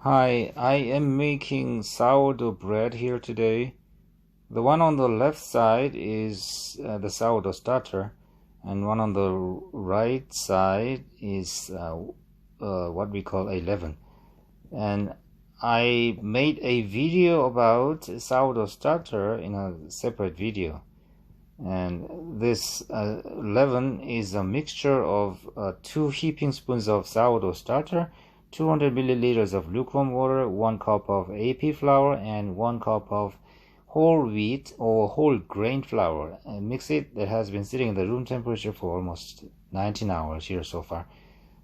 Hi, I am making sourdough bread here today. The one on the left side is the sourdough starter, and one on the right side is what we call a leaven. And I made a video about sourdough starter in a separate video. And this leaven is a mixture of 2 heaping spoons of sourdough starter, 200 milliliters of lukewarm water, 1 cup of AP flour, and 1 cup of whole wheat or whole grain flour. And mix it. That has been sitting in the room temperature for almost 19 hours here so far.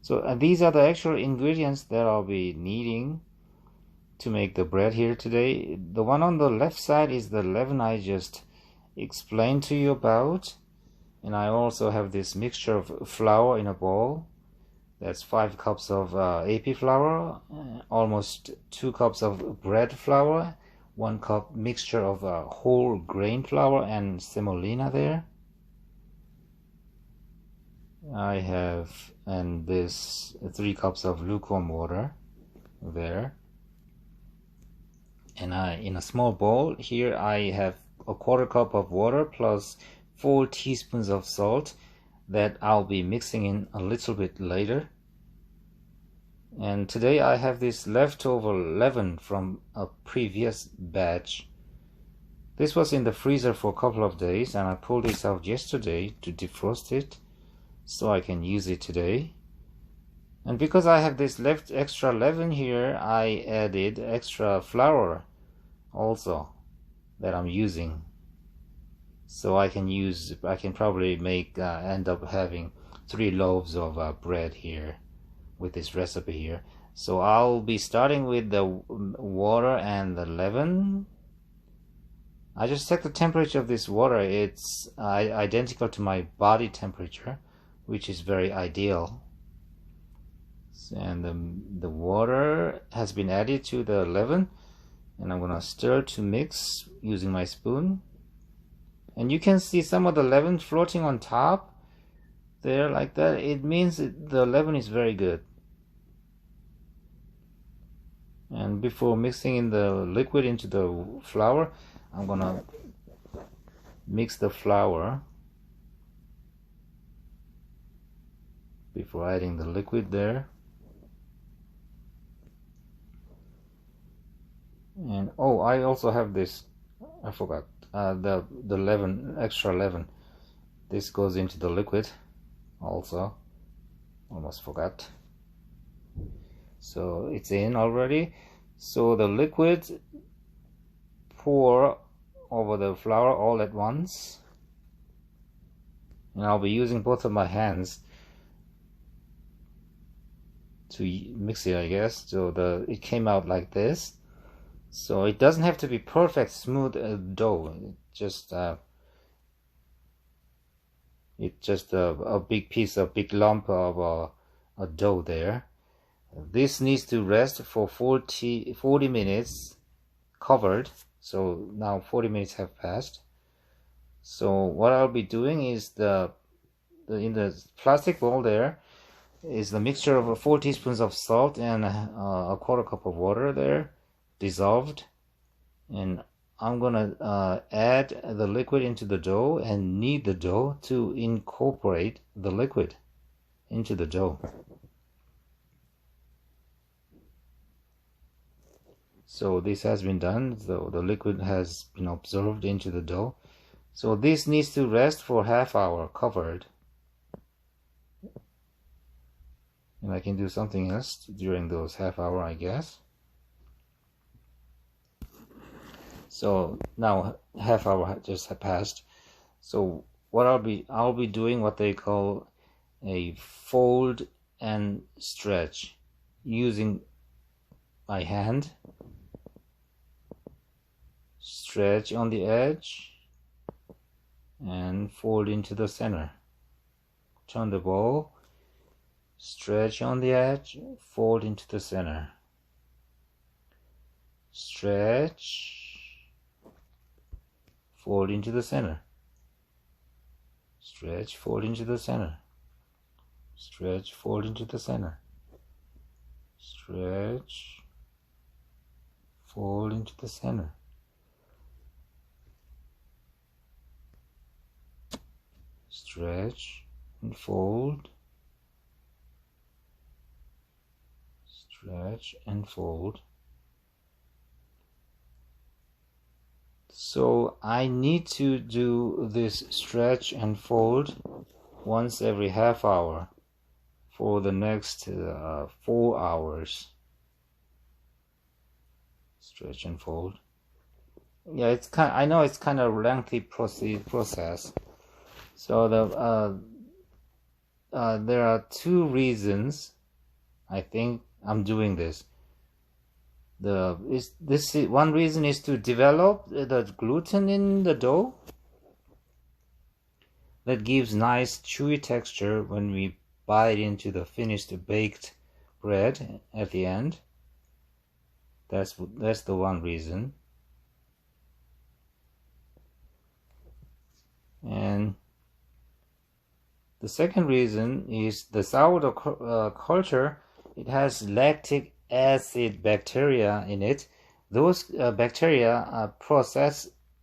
So these are the actual ingredients that I'll be needing to make the bread here today. The one on the left side is the leaven I just explained to you about, and I also have this mixture of flour in a bowl. That's 5 cups of AP flour, almost 2 cups of bread flour, 1 cup mixture of whole grain flour and semolina there. I have, and this 3 cups of lukewarm water there. And in a small bowl here I have a 1/4 cup of water plus 4 teaspoons of salt that I'll be mixing in a little bit later. And today I have this leftover leaven from a previous batch. This was in the freezer for a couple of days, and I pulled this out yesterday to defrost it so I can use it today. And because I have this left extra leaven here, I added extra flour also that I'm using, so I can probably end up having 3 loaves of bread here with this recipe here. So I'll be starting with the water and the leaven. I just checked the temperature of this water. It's identical to my body temperature, which is very ideal. And the water has been added to the leaven, and I'm gonna stir to mix using my spoon. And you can see some of the leaven floating on top there like that. It means the leaven is very good. And before mixing in the liquid into the flour, I'm gonna mix the flour before adding the liquid there. And oh, I also have this, I forgot, the leaven, extra leaven. This goes into the liquid also, almost forgot. So it's in already. So the liquid pour over the flour all at once, and I'll be using both of my hands to mix it, I guess. So it came out like this. So it doesn't have to be perfect smooth dough. It's just a big piece, a big lump of a dough there. This needs to rest for 40 minutes covered. So now 40 minutes have passed. So what I'll be doing is in the plastic bowl there is the mixture of 4 teaspoons of salt and a 1/4 cup of water there, dissolved. And I'm gonna add the liquid into the dough and knead the dough to incorporate the liquid into the dough. So this has been done, so the liquid has been absorbed into the dough. So this needs to rest for ½ hour covered. And I can do something else during those ½ hour, I guess. So now ½ hour just passed. So what I'll be doing what they call a fold and stretch, using my hand. Stretch on the edge and fold into the center. Turn the bowl, stretch on the edge, fold into the center. Stretch, fold into the center. Stretch, fold into the center. Stretch, fold into the center. Stretch, fold into the center. Stretch and fold. Stretch and fold. So I need to do this stretch and fold once every half hour for the next 4 hours. Stretch and fold. Yeah, I know it's kind of lengthy process. So there are 2 reasons I think I'm doing this. One reason is to develop the gluten in the dough that gives nice chewy texture when we bite into the finished baked bread at the end. That's the one reason. And the second reason is the sourdough culture. It has lactic acid bacteria in it. Those bacteria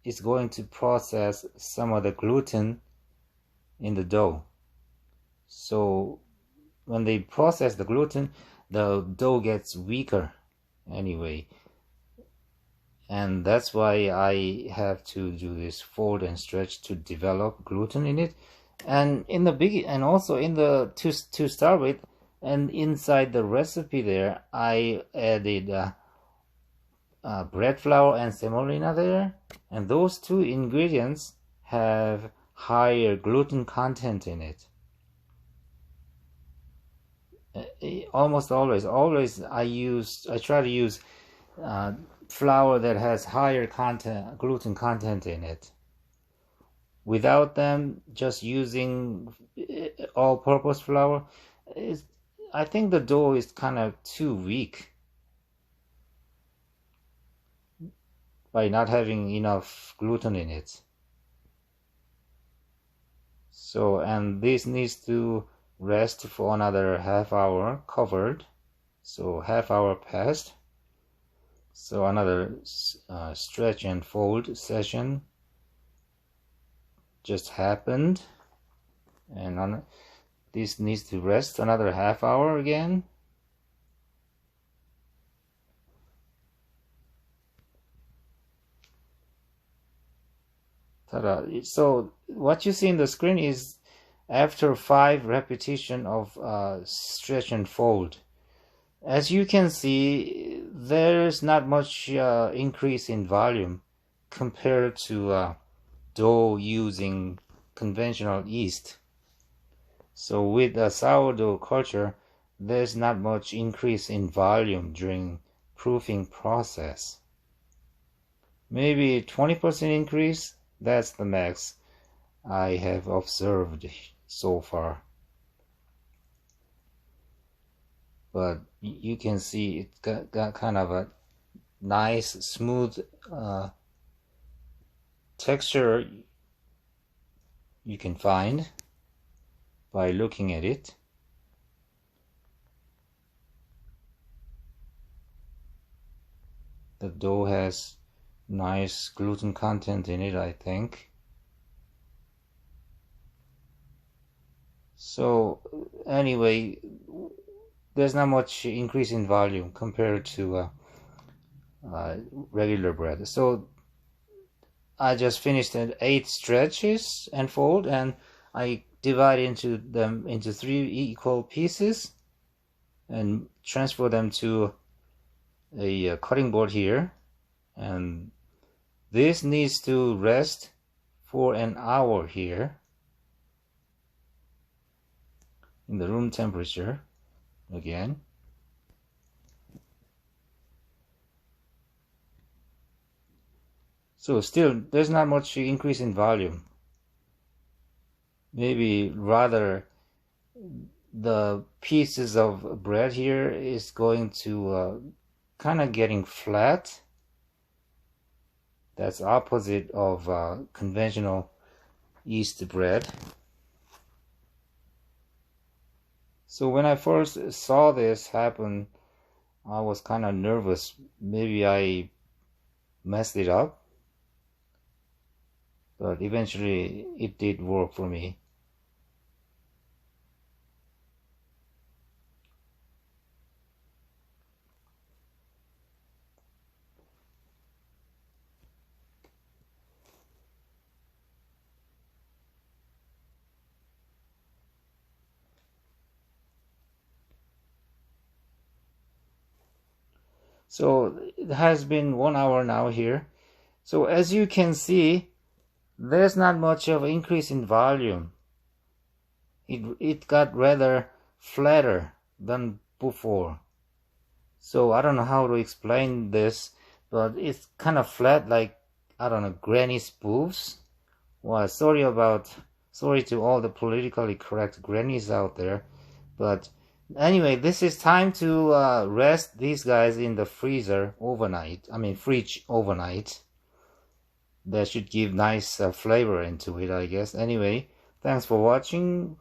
is going to process some of the gluten in the dough. So when they process the gluten, the dough gets weaker anyway. And that's why I have to do this fold and stretch to develop gluten in it. And in the and also in the to start with, and inside the recipe there, I added bread flour and semolina there, and those 2 ingredients have higher gluten content in it. Almost always I try to use flour that has higher gluten content in it. Without them, just using all-purpose flour, I think the dough is kind of too weak by not having enough gluten in it. So, and this needs to rest for another half hour covered. So half hour passed. So another stretch and fold session just happened, and this needs to rest another half hour again. Ta-da. So what you see in the screen is after 5 repetitions of stretch and fold. As you can see, there's not much increase in volume compared to dough using conventional yeast. So with a sourdough culture, there's not much increase in volume during proofing process. Maybe 20% increase, that's the max I have observed so far. But you can see it got kind of a nice smooth texture you can find by looking at it. The dough has nice gluten content in it, I think. So anyway, there's not much increase in volume compared to regular bread. So I just finished 8 stretches and fold, and I divide them into 3 equal pieces and transfer them to a cutting board here, and this needs to rest for an hour here in the room temperature again. So still there's not much increase in volume. Maybe rather the pieces of bread here is going to kind of getting flat. That's opposite of conventional yeast bread. So when I first saw this happen, I was kind of nervous. Maybe I messed it up, but eventually it did work for me. So it has been 1 hour now here. So as you can see, there's not much of an increase in volume. It got rather flatter than before. So I don't know how to explain this, but it's kind of flat, like, I don't know, granny spoofs. Well, sorry to all the politically correct grannies out there, but anyway, this is time to rest these guys in the freezer overnight. I mean, fridge overnight. That should give nice flavor into it, I guess. Anyway, thanks for watching.